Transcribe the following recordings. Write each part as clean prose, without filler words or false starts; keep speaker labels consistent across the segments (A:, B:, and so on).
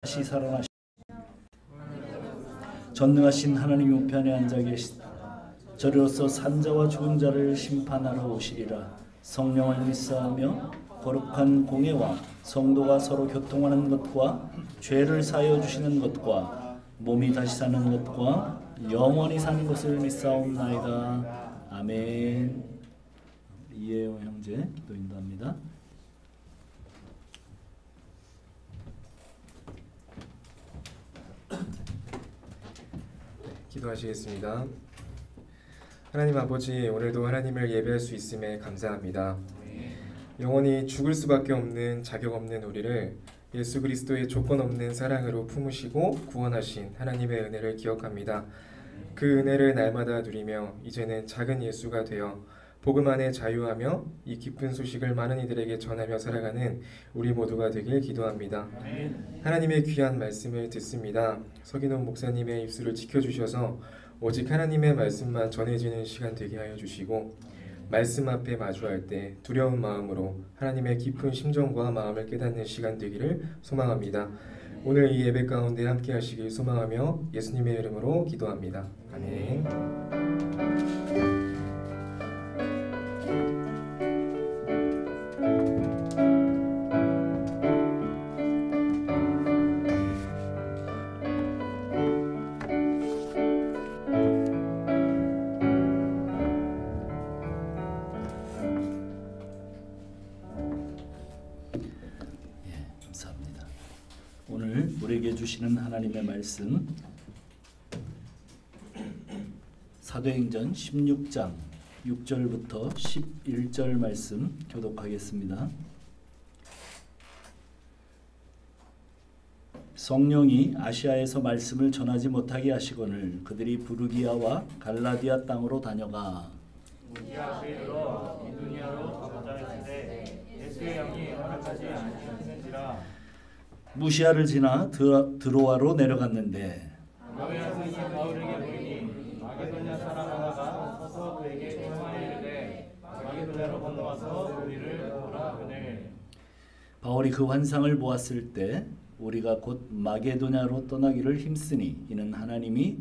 A: 다시 살아나시 전능하신 하나님 우편에 앉아 계시다. 저리로서 산자와 죽은 자를 심판하러 오시리라. 성령을 믿사하며 거룩한 공예와 성도가 서로 교통하는 것과 죄를 사하여 주시는 것과 몸이 다시 사는 것과 영원히 사는 것을 믿사옵나이다. 아멘. 이혜영 형제 기도 인도합니다.
B: 기도하시겠습니다. 하나님 아버지, 오늘도 하나님을 예배할 수 있음에 감사합니다. 영원히 죽을 수밖에 없는 자격 없는 우리를 예수 그리스도의 조건 없는 사랑으로 품으시고 구원하신 하나님의 은혜를 기억합니다. 그 은혜를 날마다 누리며 이제는 작은 예수가 되어 복음 안에 자유하며 이 기쁜 소식을 많은 이들에게 전하며 살아가는 우리 모두가 되길 기도합니다. 하나님의 귀한 말씀을 듣습니다. 서기노 목사님의 입술을 지켜주셔서 오직 하나님의 말씀만 전해지는 시간 되게 하여 주시고, 말씀 앞에 마주할 때 두려운 마음으로 하나님의 깊은 심정과 마음을 깨닫는 시간 되기를 소망합니다. 오늘 이 예배 가운데 함께 하시길 소망하며 예수님의 이름으로 기도합니다. 아멘.
A: 오늘 우리에게 주시는 하나님의 말씀 사도행전 16장 6절부터 11절 말씀 교독하겠습니다. 성령이 아시아에서 말씀을 전하지 못하게 하시거늘 그들이 부르기아와 갈라디아 땅으로 다녀가
C: 무기아로 이두니아로 전달했을 예수의 영이 허락하지 아니하는지라.
A: 무시아를 지나 드로아로 내려갔는데
C: 여기서 있는 바울에게 보이니 마게도냐 사람 하나가 서서 그에게 청하여 이르되 마게도냐로 건너와서 우리를 보라 하거늘.
A: 바울이 그 환상을 보았을 때 우리가 곧 마게도냐로 떠나기를 힘쓰니 이는 하나님이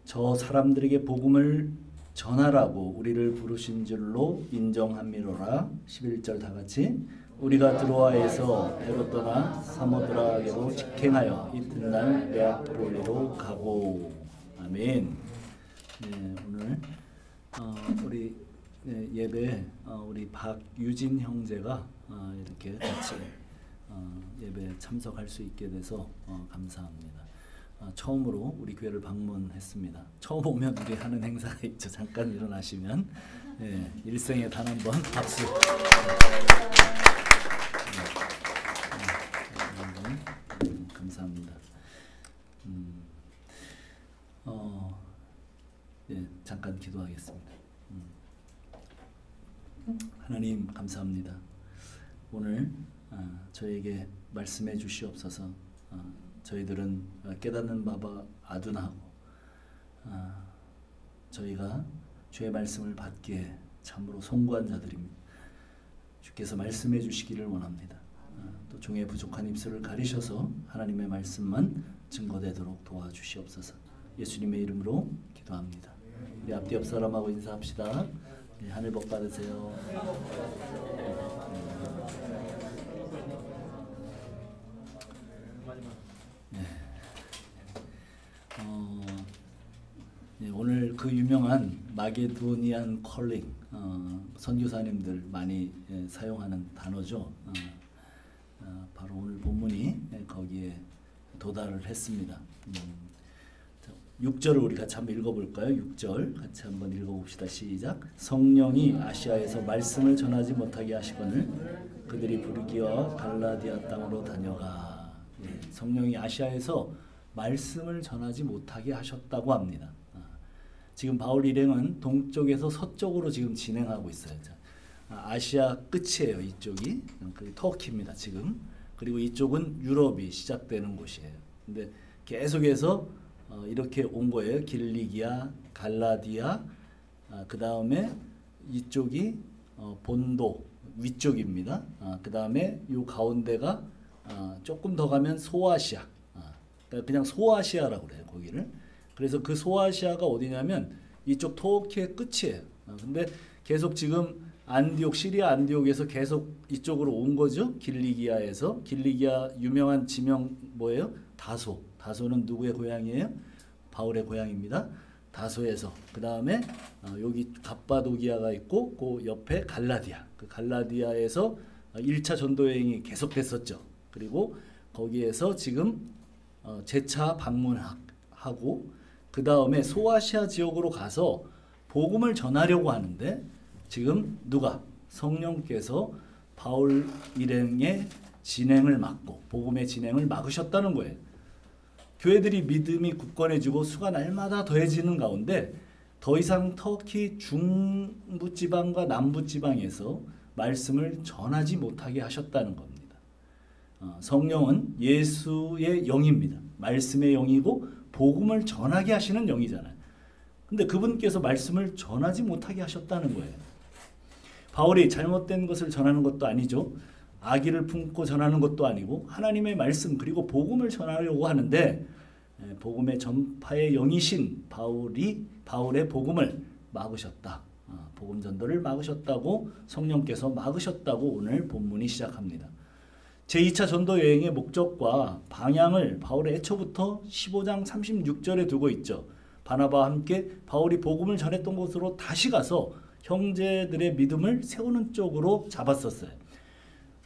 A: 저 사람들에게 복음을 전하라고 우리를 부르신 줄로 인정함이로라. 11절 다 같이. 우리가 드로아에서 배로 떠나 사모드라게로 직행하여 이튿날 네아폴리로 가고. 아멘. 네, 오늘 우리 예배 우리 박유진 형제가 이렇게 같이 예배 참석할 수 있게 돼서 감사합니다. 처음으로 우리 교회를 방문했습니다. 처음 오면 우리 하는 행사가 있죠. 잠깐 일어나시면 일생에 단 한 번 박수. 감사합니다. 잠깐 기도하겠습니다. 하나님 감사합니다. 오늘 저에게 말씀해 주시옵소서. 저희들은 깨닫는 바가 아둔하고 저희가 주의 말씀을 받기에 참으로 송구한 자들입니다. 주께서 말씀해 주시기를 원합니다. 또 종의 부족한 입술을 가리셔서 하나님의 말씀만 증거되도록 도와주시옵소서. 예수님의 이름으로 기도합니다. 우리 앞뒤 옆 사람하고 인사합시다. 하늘 복 받으세요. 오늘 그 유명한 마게도니안 컬링 선교사님들 많이 사용하는 단어죠. 바로 오늘 본문이 거기에 도달을 했습니다. 6절을 우리 같이 한번 읽어볼까요? 6절 같이 한번 읽어봅시다. 시작. 성령이 아시아에서 말씀을 전하지 못하게 하시거늘 그들이 부르기와 갈라디아 땅으로 다녀가. 성령이 아시아에서 말씀을 전하지 못하게 하셨다고 합니다. 지금 바울 일행은 동쪽에서 서쪽으로 지금 진행하고 있어요. 아시아 끝이에요. 이쪽이 터키입니다. 지금. 그리고 이쪽은 유럽이 시작되는 곳이에요. 근데 계속해서 이렇게 온 거예요. 길리기아, 갈라디아, 그 다음에 이쪽이 본도 위쪽입니다. 그 다음에 이 가운데가 조금 더 가면 소아시아, 그냥 소아시아라고 그래요 거기를. 그래서 그 소아시아가 어디냐면 이쪽 터키의 끝이에요. 근데 계속 지금 안디옥, 시리아 안디옥에서 계속 이쪽으로 온 거죠. 길리기아에서. 길리기아 유명한 지명 뭐예요? 다소. 다소는 누구의 고향이에요? 바울의 고향입니다. 다소에서 그 다음에 여기 갑바도기아가 있고 그 옆에 갈라디아. 그 갈라디아에서 1차 전도 여행이 계속됐었죠. 그리고 거기에서 지금 재차 방문하고 그 다음에 소아시아 지역으로 가서 복음을 전하려고 하는데 지금 누가? 성령께서 바울 일행의 진행을 막고 복음의 진행을 막으셨다는 거예요. 교회들이 믿음이 굳건해지고 수가 날마다 더해지는 가운데 더 이상 터키 중부지방과 남부지방에서 말씀을 전하지 못하게 하셨다는 겁니다. 성령은 예수의 영입니다. 말씀의 영이고 복음을 전하게 하시는 영이잖아요. 근데 그분께서 말씀을 전하지 못하게 하셨다는 거예요. 바울이 잘못된 것을 전하는 것도 아니죠. 악의를 품고 전하는 것도 아니고 하나님의 말씀 그리고 복음을 전하려고 하는데 복음의 전파의 영이신 바울의 복음을 막으셨다. 복음 전도를 막으셨다고 성령께서 막으셨다고 오늘 본문이 시작합니다. 제2차 전도 여행의 목적과 방향을 바울의 애초부터 15장 36절에 두고 있죠. 바나바와 함께 바울이 복음을 전했던 곳으로 다시 가서 형제들의 믿음을 세우는 쪽으로 잡았었어요.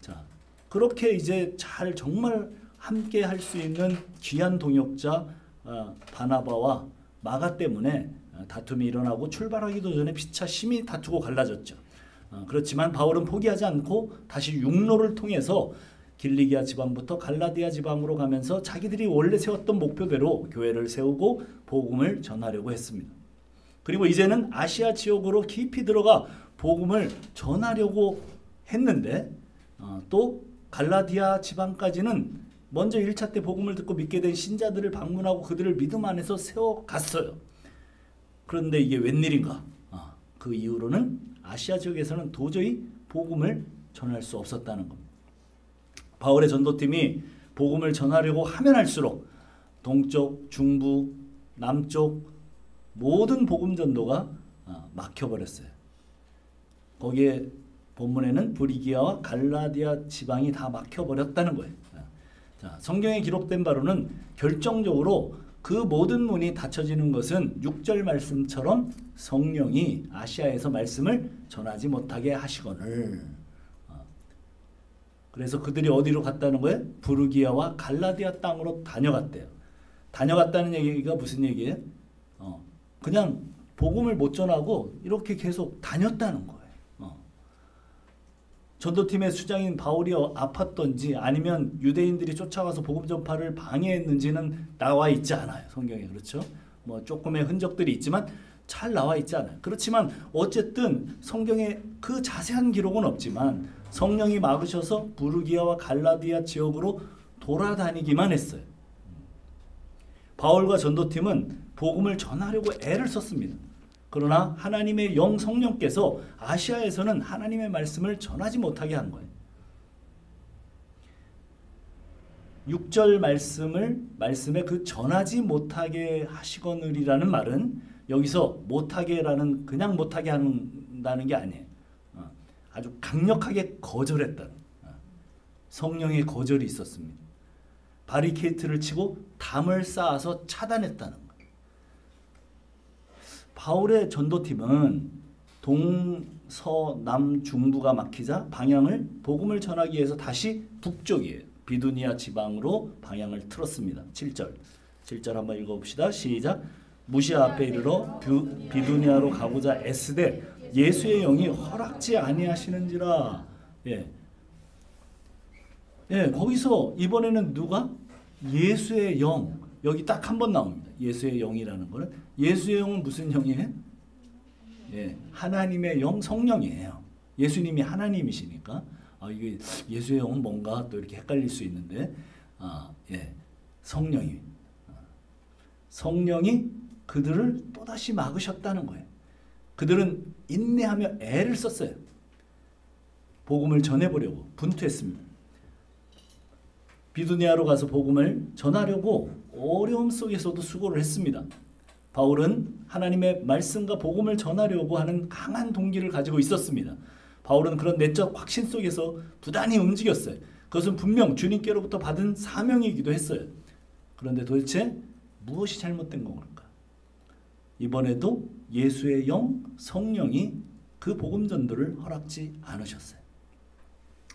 A: 자, 그렇게 이제 잘 정말 함께 할 수 있는 귀한 동역자 바나바와 마가 때문에 다툼이 일어나고 출발하기도 전에 피차 심히 다투고 갈라졌죠. 그렇지만 바울은 포기하지 않고 다시 육로를 통해서 길리기아 지방부터 갈라디아 지방으로 가면서 자기들이 원래 세웠던 목표대로 교회를 세우고 복음을 전하려고 했습니다. 그리고 이제는 아시아 지역으로 깊이 들어가 복음을 전하려고 했는데 또 갈라디아 지방까지는 먼저 1차 때 복음을 듣고 믿게 된 신자들을 방문하고 그들을 믿음 안에서 세워갔어요. 그런데 이게 웬일인가? 그 이후로는 아시아 지역에서는 도저히 복음을 전할 수 없었다는 겁니다. 바울의 전도팀이 복음을 전하려고 하면 할수록 동쪽, 중부, 남쪽 모든 복음 전도가 막혀버렸어요. 거기에 본문에는 브리기아와 갈라디아 지방이 다 막혀버렸다는 거예요. 자, 성경에 기록된 바로는 결정적으로 그 모든 문이 닫혀지는 것은 6절 말씀처럼 성령이 아시아에서 말씀을 전하지 못하게 하시거늘. 그래서 그들이 어디로 갔다는 거예요? 부르기아와 갈라디아 땅으로 다녀갔대요. 다녀갔다는 얘기가 무슨 얘기예요? 그냥 복음을 못 전하고 이렇게 계속 다녔다는 거예요. 전도팀의 수장인 바울이 아팠던지 아니면 유대인들이 쫓아가서 복음 전파를 방해했는지는 나와 있지 않아요. 성경에. 그렇죠? 뭐 조금의 흔적들이 있지만 잘 나와 있지 않아요. 그렇지만 어쨌든 성경에 그 자세한 기록은 없지만 성령이 막으셔서 부르기아와 갈라디아 지역으로 돌아다니기만 했어요. 바울과 전도팀은 복음을 전하려고 애를 썼습니다. 그러나 하나님의 영 성령께서 아시아에서는 하나님의 말씀을 전하지 못하게 한 거예요. 6절 말씀에 그 전하지 못하게 하시거늘이라는 말은 여기서 못하게라는 그냥 못하게 한다는 게 아니에요. 아주 강력하게 거절했다는 성령의 거절이 있었습니다. 바리케이트를 치고 담을 쌓아서 차단했다는 거예요. 바울의 전도팀은 동서남중부가 막히자 방향을 복음을 전하기 위해서 다시 북쪽이에요. 비두니아 지방으로 방향을 틀었습니다. 7절 한번 읽어봅시다. 시작. 무시아 앞에 이르러 비두니아로 가고자 애쓰되 예수의 영이 허락지 아니하시는지라. 거기서 이번에는 누가? 예수의 영. 여기 딱 한 번 나옵니다. 예수의 영이라는 거는. 예수의 영은 무슨 영이에요? 하나님의 영, 성령이에요. 예수님이 하나님이시니까 이게 예수의 영은 뭔가 또 이렇게 헷갈릴 수 있는데 성령이 그들을 또다시 막으셨다는 거예요. 그들은 인내하며 애를 썼어요. 복음을 전해보려고 분투했습니다. 비두니아로 가서 복음을 전하려고 어려움 속에서도 수고를 했습니다. 바울은 하나님의 말씀과 복음을 전하려고 하는 강한 동기를 가지고 있었습니다. 바울은 그런 내적 확신 속에서 부단히 움직였어요. 그것은 분명 주님께로부터 받은 사명이기도 했어요. 그런데 도대체 무엇이 잘못된 걸까? 이번에도 예수의 영, 성령이 그 복음 전도를 허락지 않으셨어요.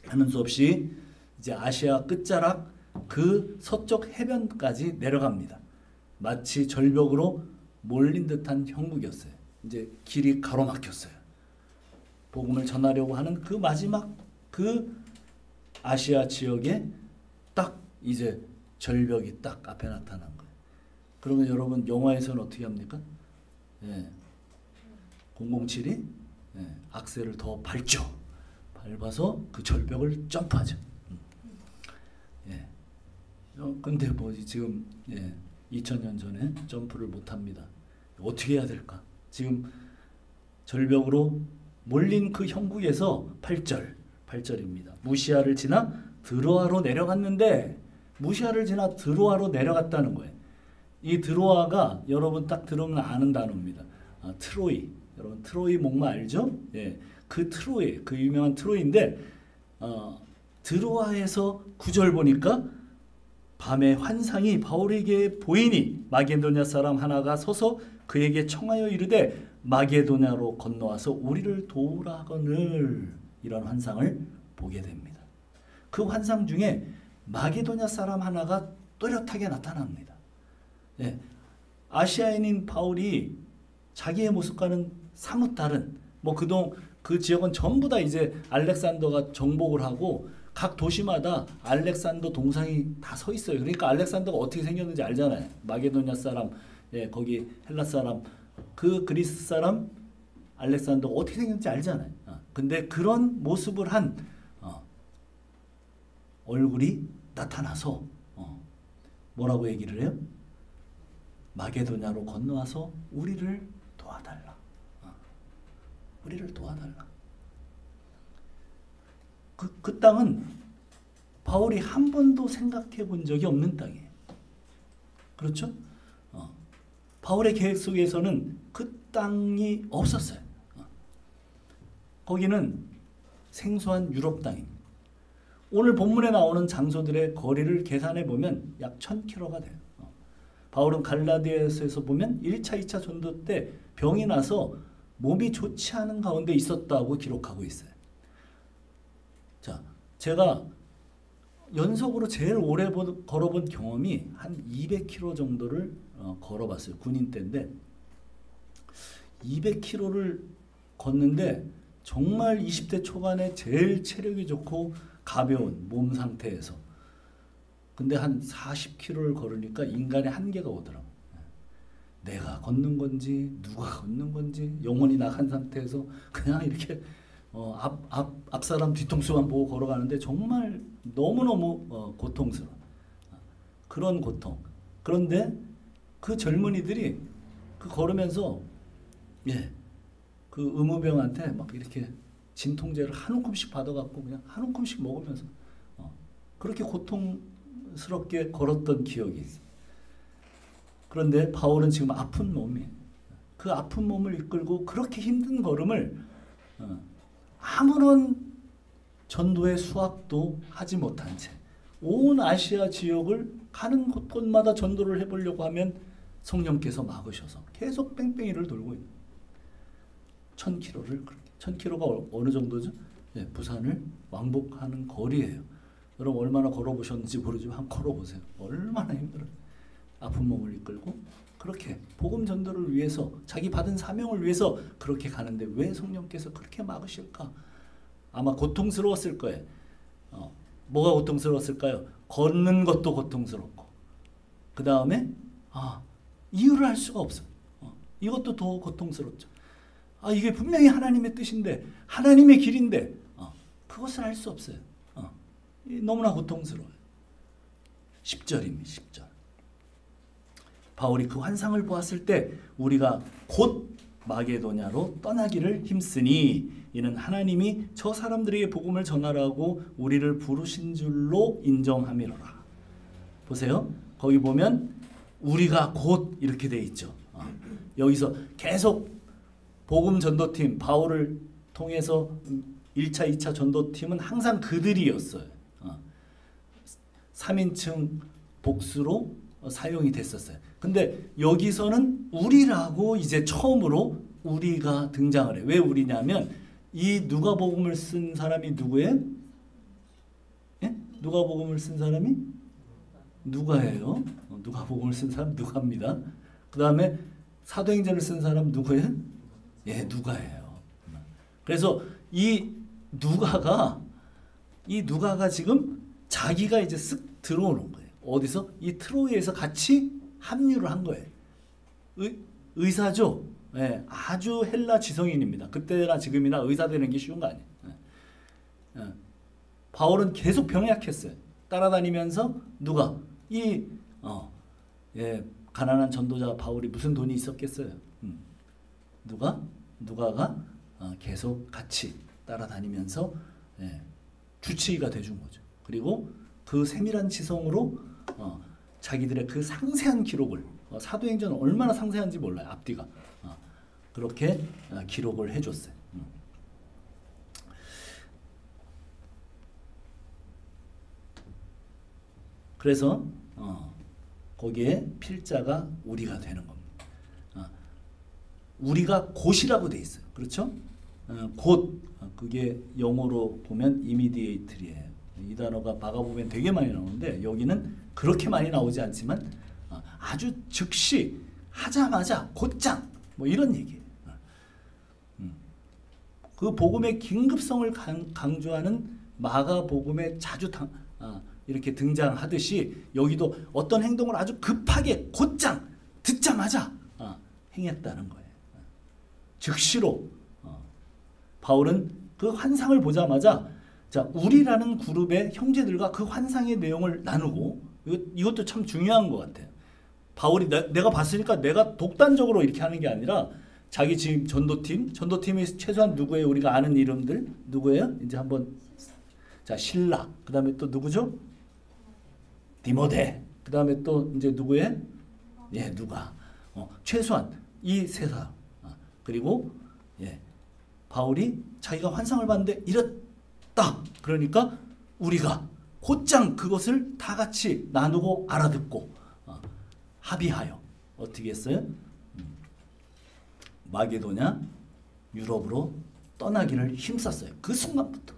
A: 하는 수 없이 이제 아시아 끝자락 그 서쪽 해변까지 내려갑니다. 마치 절벽으로 몰린 듯한 형국이었어요. 이제 길이 가로막혔어요. 복음을 전하려고 하는 그 마지막 그 아시아 지역에 딱 이제 절벽이 딱 앞에 나타난 거예요. 그러면 여러분 영화에서는 어떻게 합니까? 007이 악셀을 더 밟아서 그 절벽을 점프하죠. 근데 뭐지 지금 2000년 전에 점프를 못합니다. 어떻게 해야 될까? 지금 절벽으로 몰린 그 형국에서 8절입니다. 무시아를 지나 드로아로 내려갔는데 무시아를 지나 드로아로 내려갔다는 거예요. 이 드로아가 여러분 딱 들으면 아는 단어입니다. 트로이. 여러분 트로이 목마 알죠? 그 트로이, 그 유명한 트로이인데 드로아에서 9절 보니까 밤에 환상이 바울에게 보이니 마게도냐 사람 하나가 서서 그에게 청하여 이르되 마게도냐로 건너와서 우리를 도우라 하거늘. 이런 환상을 보게 됩니다. 그 환상 중에 마게도냐 사람 하나가 또렷하게 나타납니다. 아시아인인 바울이 자기의 모습과는 사뭇 다른 그 지역은 전부 다 이제 알렉산더가 정복을 하고 각 도시마다 알렉산더 동상이 다 서 있어요. 그러니까 알렉산더가 어떻게 생겼는지 알잖아요. 마게도냐 사람, 거기 헬라 사람, 그 그리스 사람 알렉산더가 어떻게 생겼는지 알잖아요. 근데 그런 모습을 한 얼굴이 나타나서 뭐라고 얘기를 해요? 마게도냐로 건너와서 우리를 도와달라. 우리를 도와달라. 그 땅은 바울이 한 번도 생각해 본 적이 없는 땅이에요. 그렇죠? 바울의 계획 속에서는 그 땅이 없었어요. 거기는 생소한 유럽 땅입니다. 오늘 본문에 나오는 장소들의 거리를 계산해 보면 약 1000km가 돼요. 바울은 갈라디아에서 보면 1차, 2차 전도 때 병이 나서 몸이 좋지 않은 가운데 있었다고 기록하고 있어요. 자, 제가 연속으로 제일 오래 걸어본 경험이 한 200km 정도를 걸어봤어요. 군인 때인데 200km를 걷는데 정말 20대 초반에 제일 체력이 좋고 가벼운 몸 상태에서 근데 한 40km를 걸으니까 인간의 한계가 오더라고요. 내가 걷는 건지 누가 걷는 건지 영혼이 나간 상태에서 그냥 이렇게 앞 사람 뒤통수만 보고 걸어가는데 정말 너무너무 고통스러워. 그런 고통. 그런데 그 젊은이들이 그 걸으면서 그 의무병한테 막 이렇게 진통제를 한 움큼씩 받아갖고 그냥 한 움큼씩 먹으면서 그렇게 고통스럽게 걸었던 기억이 있어요. 그런데 바울은 지금 아픈 몸이 그 아픈 몸을 이끌고 그렇게 힘든 걸음을 아무런 전도의 수학도 하지 못한 채 온 아시아 지역을 가는 곳곳마다 전도를 해보려고 하면 성령께서 막으셔서 계속 뺑뺑이를 돌고 있는 1000km를 그렇게 1000km가 어느 정도죠? 부산을 왕복하는 거리예요. 여러분 얼마나 걸어보셨는지 모르지만 한번 걸어보세요. 얼마나 힘들어요. 아픈 몸을 이끌고 그렇게 복음 전도를 위해서 자기 받은 사명을 위해서 그렇게 가는데 왜 성령께서 그렇게 막으실까? 아마 고통스러웠을 거예요. 뭐가 고통스러웠을까요? 걷는 것도 고통스럽고 그 다음에 이유를 알 수가 없어요. 이것도 더 고통스럽죠. 이게 분명히 하나님의 뜻인데 하나님의 길인데 그것을 알 수 없어요. 너무나 고통스러워요. 10절입니다. 10절. 바울이 그 환상을 보았을 때 우리가 곧 마게도냐로 떠나기를 힘쓰니 이는 하나님이 저 사람들에게 복음을 전하라고 우리를 부르신 줄로 인정함이로라. 보세요. 거기 보면 우리가 곧 이렇게 돼 있죠. 여기서 계속 복음 전도팀 바울을 통해서 1차, 2차 전도팀은 항상 그들이었어요. 3인칭 복수로 사용이 됐었어요. 근데 여기서는 우리라고 이제 처음으로 우리가 등장을 해요. 왜 우리냐면 이 누가복음을 쓴 사람이 누구예요? 예? 누가복음을 쓴 사람이 누가예요? 누가복음을 쓴 사람 누가입니다. 그 다음에 사도행전을 쓴 사람 누구예요? 예, 누가예요. 그래서 이 누가가 지금 자기가 이제 쓱 들어오는 거예요. 어디서? 이 트로이에서 같이 합류를 한 거예요. 의사죠. 예, 아주 헬라 지성인입니다. 그때나 지금이나 의사 되는 게 쉬운 거 아니에요. 바울은 계속 병약했어요. 따라다니면서 누가 가난한 전도자 바울이 무슨 돈이 있었겠어요. 누가가 계속 같이 따라다니면서 주치의가 돼준 거죠. 그리고 그 세밀한 지성으로 자기들의 그 상세한 기록을 사도행전은 얼마나 상세한지 몰라요. 앞뒤가 그렇게 기록을 해줬어요. 그래서 거기에 필자가 우리가 되는 겁니다. 우리가 곧이라고 돼 있어요. 그렇죠? 곧 그게 영어로 보면 immediately예요. 이 단어가 마가복음에 되게 많이 나오는데 여기는 그렇게 많이 나오지 않지만 아주 즉시 하자마자 곧장 뭐 이런 얘기예요. 그 복음의 긴급성을 강조하는 마가복음에 자주 이렇게 등장하듯이 여기도 어떤 행동을 아주 급하게 곧장 듣자마자 행했다는 거예요. 즉시로 바울은 그 환상을 보자마자 자 우리라는 그룹의 형제들과 그 환상의 내용을 나누고 이것도 참 중요한 것 같아요. 바울이 내가 봤으니까 내가 독단적으로 이렇게 하는 게 아니라 자기 지금 전도팀이 최소한 누구예요? 우리가 아는 이름들 누구예요? 이제 한번 자 실라 그 다음에 또 누구죠? 디모데 그 다음에 또 이제 누구예요? 예 누가 최소한 이 세 사람 그리고 바울이 자기가 환상을 봤는데 이랬다. 그러니까 우리가 곧장 그것을 다 같이 나누고 알아듣고 합의하여 어떻게 했어요? 마게도냐 유럽으로 떠나기를 힘썼어요. 그 순간부터.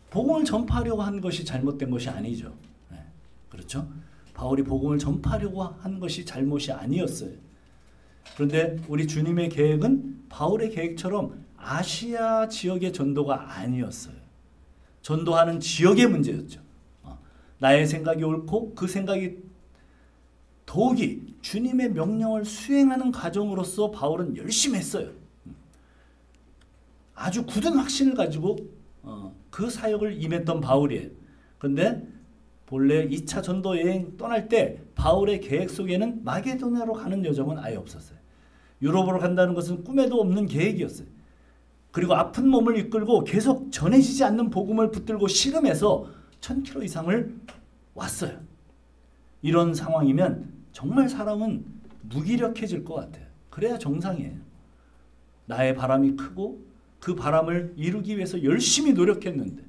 A: 복음을 전파하려고 한 것이 잘못된 것이 아니죠. 그렇죠? 바울이 복음을 전파하려고 한 것이 잘못이 아니었어요. 그런데 우리 주님의 계획은 바울의 계획처럼 아시아 지역의 전도가 아니었어요. 전도하는 지역의 문제였죠. 나의 생각이 옳고 그 생각이 더욱이 주님의 명령을 수행하는 과정으로서 바울은 열심히 했어요. 아주 굳은 확신을 가지고 그 사역을 임했던 바울이에요. 그런데 본래 2차 전도 여행 떠날 때 바울의 계획 속에는 마게도냐로 가는 여정은 아예 없었어요. 유럽으로 간다는 것은 꿈에도 없는 계획이었어요. 그리고 아픈 몸을 이끌고 계속 전해지지 않는 복음을 붙들고 씨름해서 1000km 이상을 왔어요. 이런 상황이면 정말 사람은 무기력해질 것 같아요. 그래야 정상이에요. 나의 바람이 크고 그 바람을 이루기 위해서 열심히 노력했는데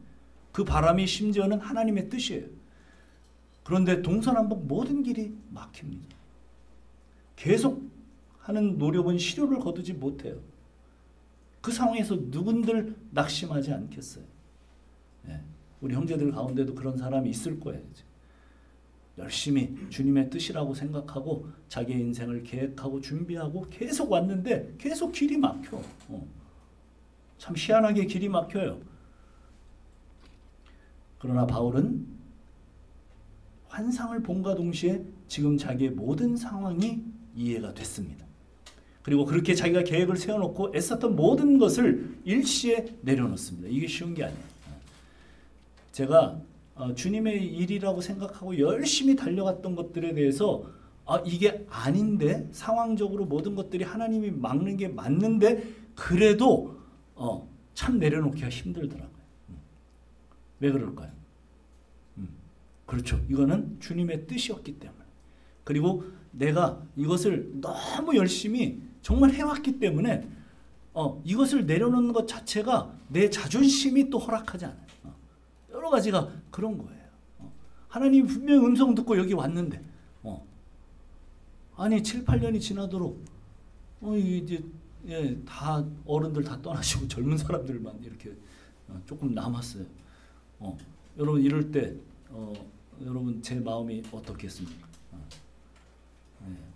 A: 그 바람이 심지어는 하나님의 뜻이에요. 그런데 동서남북 모든 길이 막힙니다. 계속 하는 노력은 실효를 거두지 못해요. 그 상황에서 누군들 낙심하지 않겠어요. 우리 형제들 가운데도 그런 사람이 있을 거예요. 열심히 주님의 뜻이라고 생각하고 자기의 인생을 계획하고 준비하고 계속 왔는데 계속 길이 막혀. 참 희한하게 길이 막혀요. 그러나 바울은 환상을 본과 동시에 지금 자기의 모든 상황이 이해가 됐습니다. 그리고 그렇게 자기가 계획을 세워놓고 애썼던 모든 것을 일시에 내려놓습니다. 이게 쉬운 게 아니에요. 제가 주님의 일이라고 생각하고 열심히 달려갔던 것들에 대해서 이게 아닌데 상황적으로 모든 것들이 하나님이 막는 게 맞는데 그래도 참 내려놓기가 힘들더라고요. 왜 그럴까요? 그렇죠. 이거는 주님의 뜻이었기 때문에. 그리고 내가 이것을 너무 열심히 정말 해왔기 때문에 이것을 내려놓는 것 자체가 내 자존심이 또 허락하지 않아요. 여러 가지가 그런 거예요. 하나님이 분명히 음성 듣고 여기 왔는데 아니 7, 8년이 지나도록 이제 다 어른들 다 떠나시고 젊은 사람들만 이렇게 조금 남았어요. 여러분 이럴 때 여러분 제 마음이 어떻겠습니까?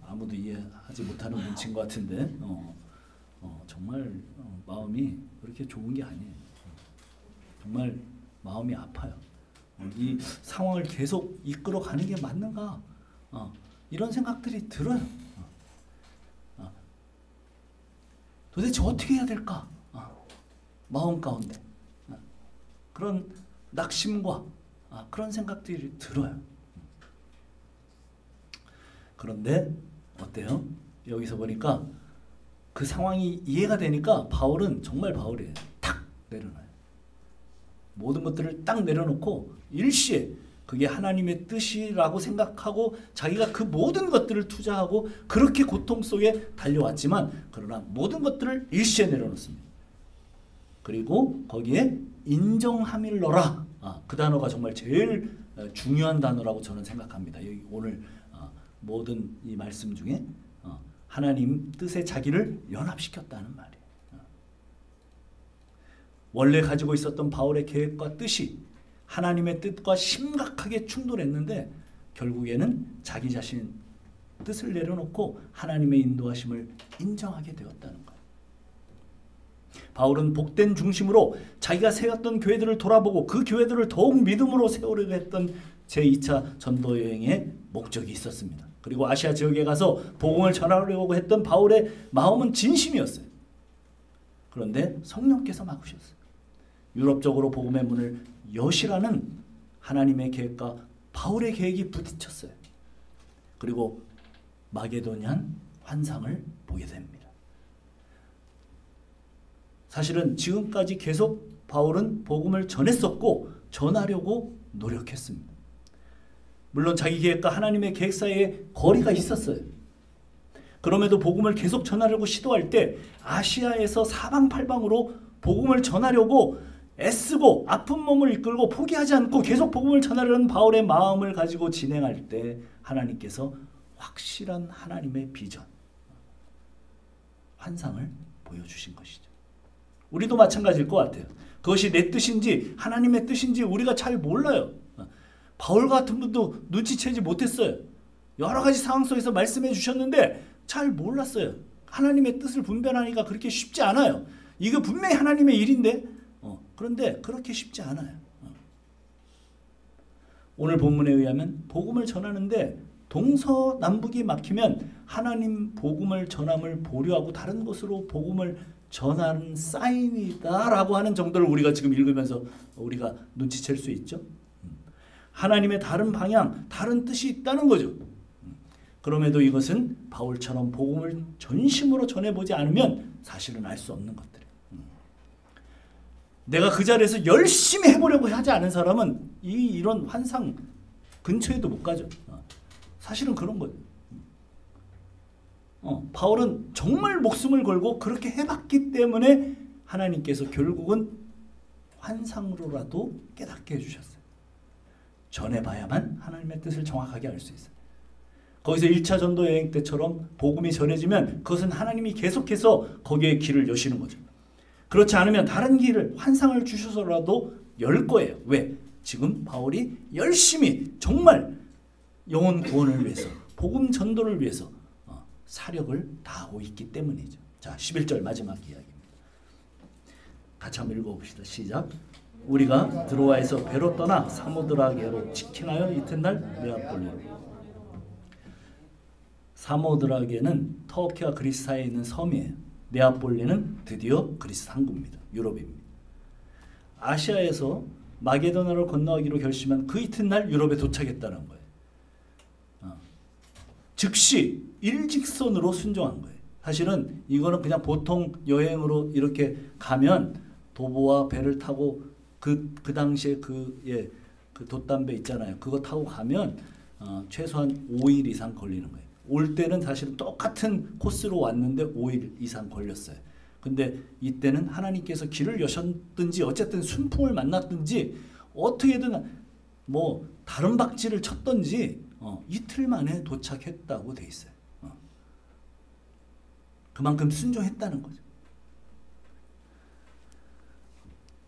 A: 아무도 이해하지 못하는 문친 것 같은데 정말 마음이 그렇게 좋은 게 아니에요. 정말 마음이 아파요. 이 상황을 계속 이끌어가는 게 맞는가? 이런 생각들이 들어요. 도대체 어떻게 해야 될까? 마음 가운데 그런 낙심과 그런 생각들이 들어요. 그런데 어때요? 여기서 보니까 그 상황이 이해가 되니까 바울은 정말 바울이에요. 탁 내려놔요. 모든 것들을 딱 내려놓고 일시에 그게 하나님의 뜻이라고 생각하고 자기가 그 모든 것들을 투자하고 그렇게 고통 속에 달려왔지만 그러나 모든 것들을 일시에 내려놓습니다. 그리고 거기에 인정함일러라. 그 단어가 정말 제일 중요한 단어라고 저는 생각합니다. 여기 오늘 모든 이 말씀 중에 하나님 뜻에 자기를 연합시켰다는 말이에요. 원래 가지고 있었던 바울의 계획과 뜻이 하나님의 뜻과 심각하게 충돌했는데 결국에는 자기 자신 뜻을 내려놓고 하나님의 인도하심을 인정하게 되었다는 거예요. 바울은 복된 중심으로 자기가 세웠던 교회들을 돌아보고 그 교회들을 더욱 믿음으로 세우려고 했던 제2차 전도 여행의 목적이 있었습니다. 그리고 아시아 지역에 가서 복음을 전하려고 했던 바울의 마음은 진심이었어요. 그런데 성령께서 막으셨어요. 유럽 쪽으로 복음의 문을 여시라는 하나님의 계획과 바울의 계획이 부딪혔어요. 그리고 마게도니안 환상을 보게 됩니다. 사실은 지금까지 계속 바울은 복음을 전했었고 전하려고 노력했습니다. 물론 자기 계획과 하나님의 계획 사이에 거리가 있었어요. 그럼에도 복음을 계속 전하려고 시도할 때 아시아에서 사방팔방으로 복음을 전하려고 애쓰고 아픈 몸을 이끌고 포기하지 않고 계속 복음을 전하려는 바울의 마음을 가지고 진행할 때 하나님께서 확실한 하나님의 비전, 환상을 보여주신 것이죠. 우리도 마찬가지일 것 같아요. 그것이 내 뜻인지 하나님의 뜻인지 우리가 잘 몰라요. 바울 같은 분도 눈치채지 못했어요. 여러 가지 상황 속에서 말씀해 주셨는데 잘 몰랐어요. 하나님의 뜻을 분별하니까 그렇게 쉽지 않아요. 이거 분명히 하나님의 일인데 그런데 그렇게 쉽지 않아요. 오늘 본문에 의하면 복음을 전하는데 동서남북이 막히면 하나님 복음을 전함을 보류하고 다른 곳으로 복음을 전하는 사인이다라고 하는 정도를 우리가 지금 읽으면서 우리가 눈치챌 수 있죠. 하나님의 다른 방향, 다른 뜻이 있다는 거죠. 그럼에도 이것은 바울처럼 복음을 전심으로 전해보지 않으면 사실은 알 수 없는 것들이에요. 내가 그 자리에서 열심히 해보려고 하지 않은 사람은 이런 환상 근처에도 못 가죠. 사실은 그런 거예요. 바울은 정말 목숨을 걸고 그렇게 해봤기 때문에 하나님께서 결국은 환상으로라도 깨닫게 해주셨어요. 전해봐야만 하나님의 뜻을 정확하게 알 수 있어요. 거기서 1차 전도 여행 때처럼 복음이 전해지면 그것은 하나님이 계속해서 거기에 길을 여시는 거죠. 그렇지 않으면 다른 길을 환상을 주셔서라도 열 거예요. 왜? 지금 바울이 열심히 정말 영혼 구원을 위해서 복음 전도를 위해서 사력을 다하고 있기 때문이죠. 자, 11절 마지막 이야기입니다. 같이 한번 읽어봅시다. 시작. 우리가 드로아에서 배로 떠나 사모드라게로 직행하여 이튿날 네아폴리로. 사모드라게는 터키와 그리스 사이에 있는 섬이에요. 네아폴리는 드디어 그리스 상부입니다. 유럽입니다. 아시아에서 마게도나를 건너가기로 결심한 그 이튿날 유럽에 도착했다는 거예요. 즉시 일직선으로 순종한 거예요. 사실은 이거는 그냥 보통 여행으로 이렇게 가면 도보와 배를 타고 그 당시에 그 그 돛담배 있잖아요. 그거 타고 가면 최소한 5일 이상 걸리는 거예요. 올 때는 사실은 똑같은 코스로 왔는데 5일 이상 걸렸어요. 근데 이때는 하나님께서 길을 여셨든지 어쨌든 순풍을 만났든지 어떻게든 뭐 다른 박지를 쳤든지 이틀 만에 도착했다고 돼 있어요. 그만큼 순종했다는 거죠.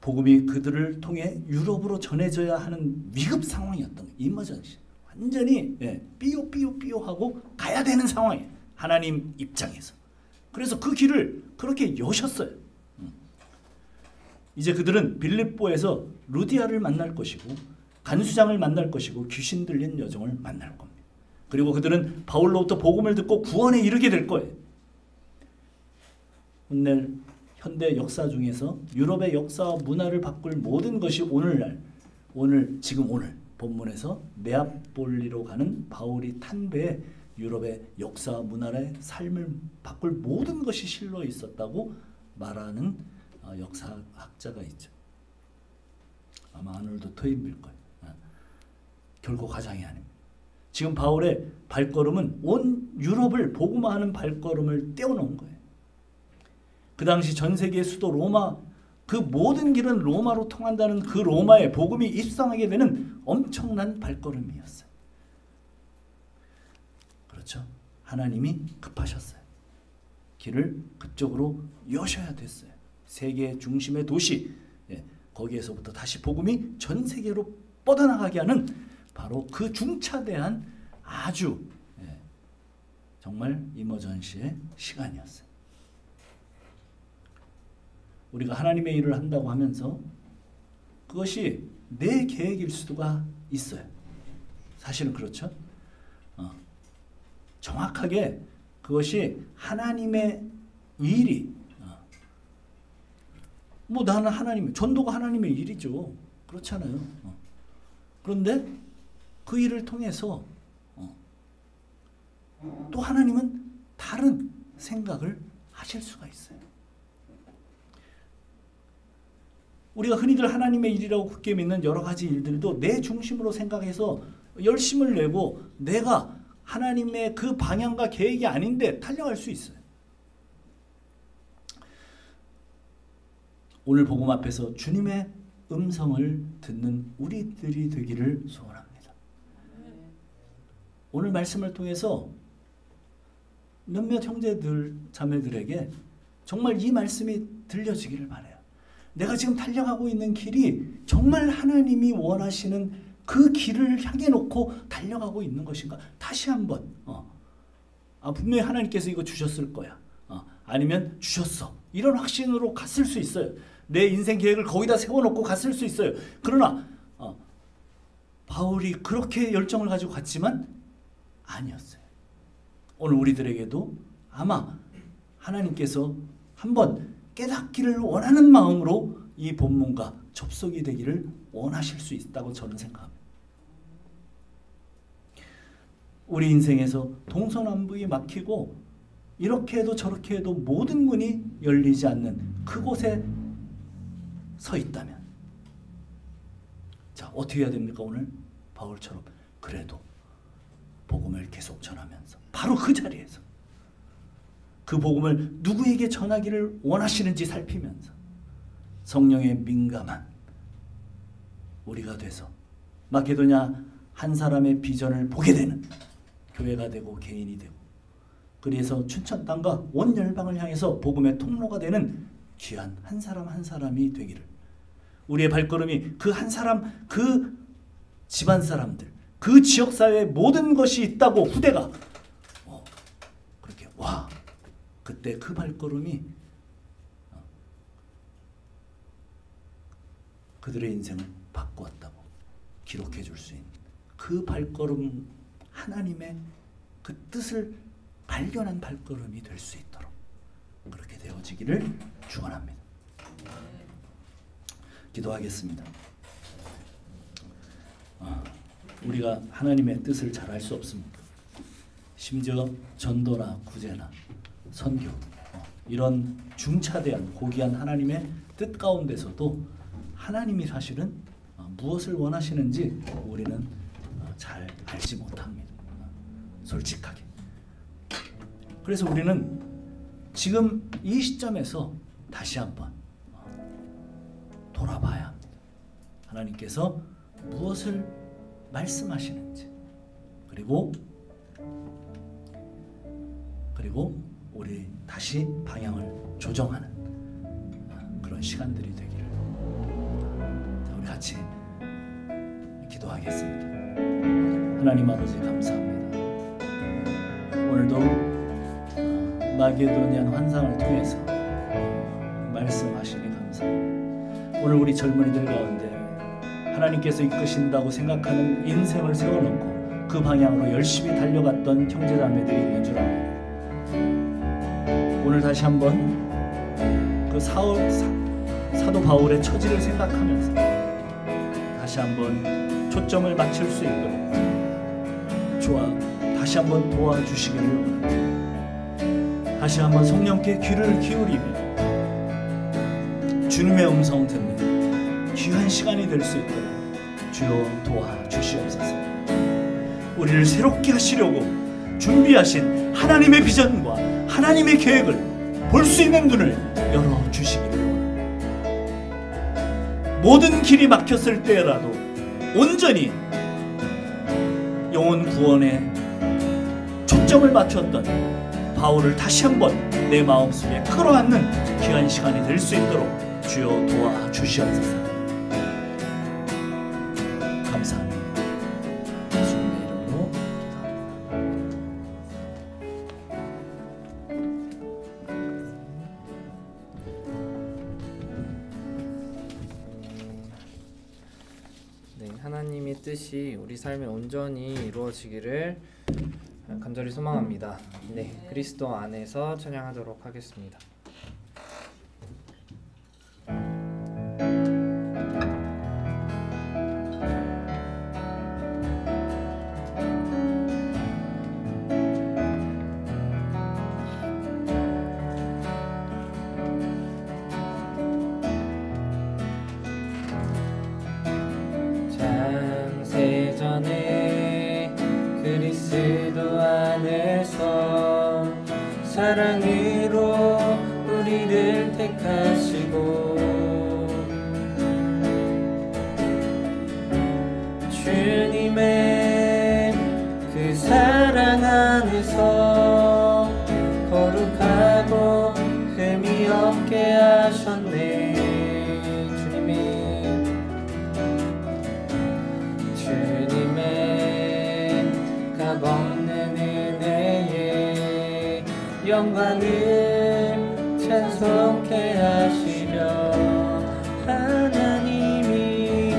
A: 복음이 그들을 통해 유럽으로 전해져야 하는 위급 상황이었던 거예요. 이머전시. 완전히 삐요삐요삐요하고 가야 되는 상황이에요. 하나님 입장에서. 그래서 그 길을 그렇게 여셨어요. 이제 그들은 빌립보에서 루디아를 만날 것이고 간수장을 만날 것이고 귀신 들린 여종을 만날 겁니다. 그리고 그들은 바울로부터 복음을 듣고 구원에 이르게 될 거예요. 오늘 현대 역사 중에서 유럽의 역사와 문화를 바꿀 모든 것이 오늘 본문에서 네아폴리로 가는 바울이 탄 배에 유럽의 역사와 문화의 삶을 바꿀 모든 것이 실려 있었다고 말하는 역사학자가 있죠. 아마 아놀드 토인비일 거예요. 결코 가장이 아닙니다. 지금 바울의 발걸음은 온 유럽을 복음화하는 발걸음을 떼어놓은 거예요. 그 당시 전 세계 수도 로마, 그 모든 길은 로마로 통한다는 그 로마에 복음이 입성하게 되는 엄청난 발걸음이었어요. 그렇죠? 하나님이 급하셨어요. 길을 그쪽으로 여셔야 됐어요. 세계 중심의 도시, 거기에서부터 다시 복음이 전 세계로 뻗어나가게 하는 바로 그 중차대한 아주 정말 이머전시의 시간이었어요. 우리가 하나님의 일을 한다고 하면서 그것이 내 계획일 수가 있어요. 사실은 그렇죠. 정확하게 그것이 하나님의 일이 뭐 나는 하나님, 전도가 하나님의 일이죠. 그렇잖아요. 그런데 그 일을 통해서 또 하나님은 다른 생각을 하실 수가 있어요. 우리가 흔히들 하나님의 일이라고 굳게 믿는 여러 가지 일들도 내 중심으로 생각해서 열심을 내고 내가 하나님의 그 방향과 계획이 아닌데 달려갈 수 있어요. 오늘 복음 앞에서 주님의 음성을 듣는 우리들이 되기를 소원합니다. 오늘 말씀을 통해서 몇몇 형제들, 자매들에게 정말 이 말씀이 들려지기를 바라요. 내가 지금 달려가고 있는 길이 정말 하나님이 원하시는 그 길을 향해 놓고 달려가고 있는 것인가? 다시 한번 분명히 하나님께서 이거 주셨을 거야. 아니면 주셨어. 이런 확신으로 갔을 수 있어요. 내 인생 계획을 거기다 세워놓고 갔을 수 있어요. 그러나 바울이 그렇게 열정을 가지고 갔지만 아니었어요. 오늘 우리들에게도 아마 하나님께서 한번 깨닫기를 원하는 마음으로 이 본문과 접속이 되기를 원하실 수 있다고 저는 생각합니다. 우리 인생에서 동서남북이 막히고 이렇게 해도 저렇게 해도 모든 문이 열리지 않는 그곳에 서 있다면 자, 어떻게 해야 됩니까? 오늘 바울처럼 그래도 복음을 계속 전하면서 바로 그 자리에서 그 복음을 누구에게 전하기를 원하시는지 살피면서 성령에 민감한 우리가 돼서 마케도냐 한 사람의 비전을 보게 되는 교회가 되고 개인이 되고 그래서 춘천 땅과 온 열방을 향해서 복음의 통로가 되는 귀한 한 사람 한 사람이 되기를 우리의 발걸음이 그 한 사람 그 집안 사람들 그 지역사회에 모든 것이 있다고 후대가 그렇게 와 그때 그 발걸음이 그들의 인생을 바꾸었다고 기록해 줄 수 있는 그 발걸음 하나님의 그 뜻을 발견한 발걸음이 될 수 있도록 그렇게 되어지기를 축원합니다. 기도하겠습니다. 우리가 하나님의 뜻을 잘 알 수 없습니다. 심지어 전도나 구제나 선교 이런 중차대한 고귀한 하나님의 뜻 가운데서도 하나님이 사실은 무엇을 원하시는지 우리는 잘 알지 못합니다. 솔직하게. 그래서 우리는 지금 이 시점에서 다시 한번 돌아봐야 합니다. 하나님께서 무엇을 말씀하시는지, 그리고 우리 다시 방향을 조정하는 그런 시간들이 되기를. 자, 우리 같이 기도하겠습니다. 하나님 아버지 감사합니다. 오늘도 마게도니안 환상을 통해서 말씀하시니 감사합니다. 오늘 우리 젊은이들 가운데 하나님께서 이끄신다고 생각하는 인생을 세워놓고 그 방향으로 열심히 달려갔던 형제자매들이 있는 줄 압니다. 오늘 다시 한번 그 사도 바울의 처지를 생각하면서 다시 한번 초점을 맞출 수 있도록 다시 한번 도와주시기를 원합니다. 다시 한번 성령께 귀를 기울이며 주님의 음성 듣는 귀한 시간이 될 수 있도록 주여 도와주시옵소서. 우리를 새롭게 하시려고 준비하신 하나님의 비전과 하나님의 계획을 볼 수 있는 눈을 열어주시기를 원합니다. 모든 길이 막혔을 때라도 온전히 영혼 구원에 초점을 맞췄던 바울을 다시 한번 내 마음속에 끌어안는 귀한 시간이 될 수 있도록 주여 도와주시옵소서. 감사합니다. 예수님의 이름으로
D: 네, 하나님의 뜻이 우리 삶에 온전히 이루어지기를 간절히 소망합니다. 네, 그리스도 안에서 찬양하도록 하겠습니다.
E: 창세전에 그리스도 안에서 사랑으로 우리를 택하시고 주님의 그 사랑 안에서 거룩하고 흠이 없게 하셨네. 없는 은혜에 영광을 찬송케 하시려 하나님이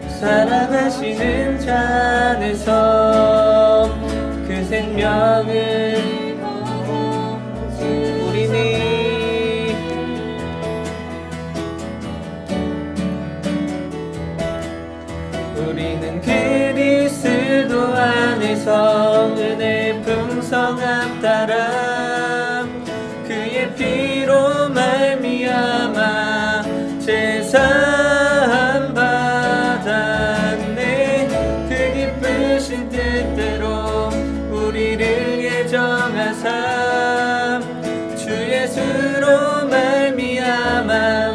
E: 사랑하시는 자 안에서 그 생명을 우리는 그리스도 안에서 은혜의 풍성함 따라 그의 피로 말미암아 제사함 받았네. 그 기쁘신 뜻대로 우리를 예정하사 주 예수로 말미암아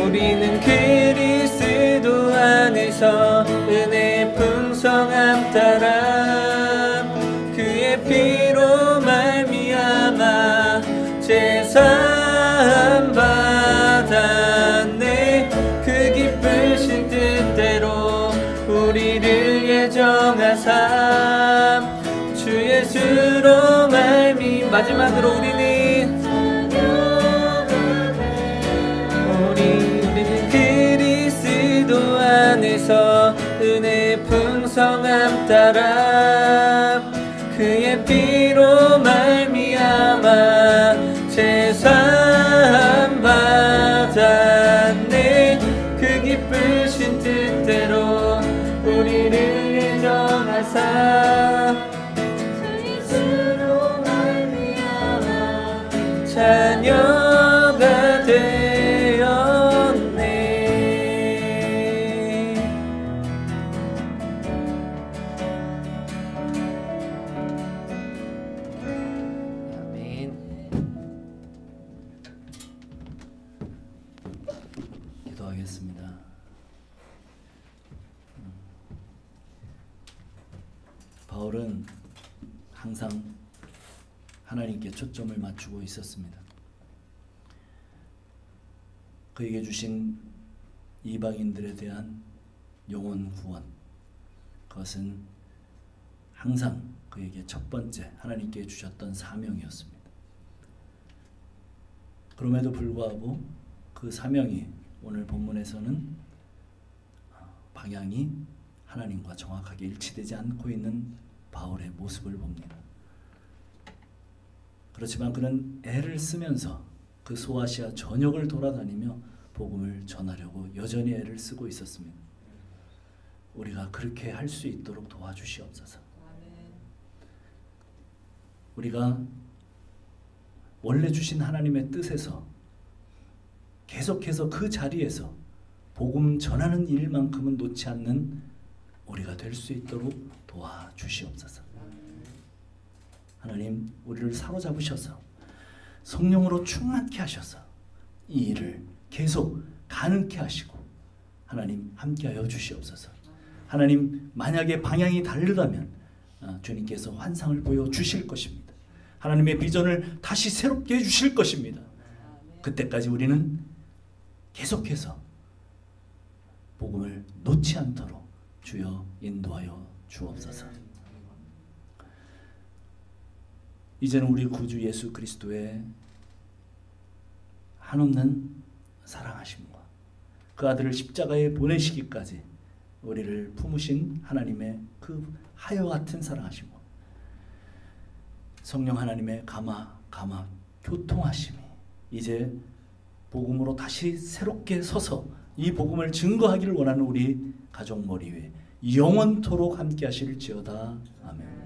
E: 우리는 그리스도 안에서 은혜의 풍성함 따라 그의 피로 말미암아 제사함 받았네. 그 기쁘신 뜻대로 우리를 예정하사 주 예수로 마지막으로 우리는 그리스도 안에서 은혜의 풍성함 따라 그의 피로 말미암아 제사함 받았네. 그 기쁘신 뜻대로 우리를 예정하사 주 예수로 말미암아
A: 기도하겠습니다. 바울은 항상 하나님께 초점을 맞추고 있었습니다. 그에게 주신 이방인들에 대한 영혼 구원, 그것은 항상 그에게 첫 번째 하나님께 주셨던 사명이었습니다. 그럼에도 불구하고 그 사명이 오늘 본문에서는 방향이 하나님과 정확하게 일치되지 않고 있는 바울의 모습을 봅니다. 그렇지만 그는 애를 쓰면서 그 소아시아 전역을 돌아다니며 복음을 전하려고 여전히 애를 쓰고 있었습니다. 우리가 그렇게 할 수 있도록 도와주시옵소서. 우리가 원래 주신 하나님의 뜻에서 계속해서 그 자리에서 복음 전하는 일만큼은 놓지 않는 우리가 될 수 있도록 도와주시옵소서. 하나님, 우리를 사로잡으셔서 성령으로 충만케 하셔서 이 일을 계속 가능케 하시고 하나님 함께하여 주시옵소서. 하나님, 만약에 방향이 다르다면 주님께서 환상을 보여주실 것입니다. 하나님의 비전을 다시 새롭게 해주실 것입니다. 그때까지 우리는 계속해서 복음을 놓지 않도록 주여 인도하여 주옵소서. 이제는 우리 구주 예수 그리스도의 한없는 사랑하심과 그 아들을 십자가에 보내시기까지 우리를 품으신 하나님의 그 하여 같은 사랑하심과 성령 하나님의 감화 교통하심이 이제 복음으로 다시 새롭게 서서 이 복음을 증거하기를 원하는 우리 가족 머리 위에 영원토록 함께 하실지어다. 아멘.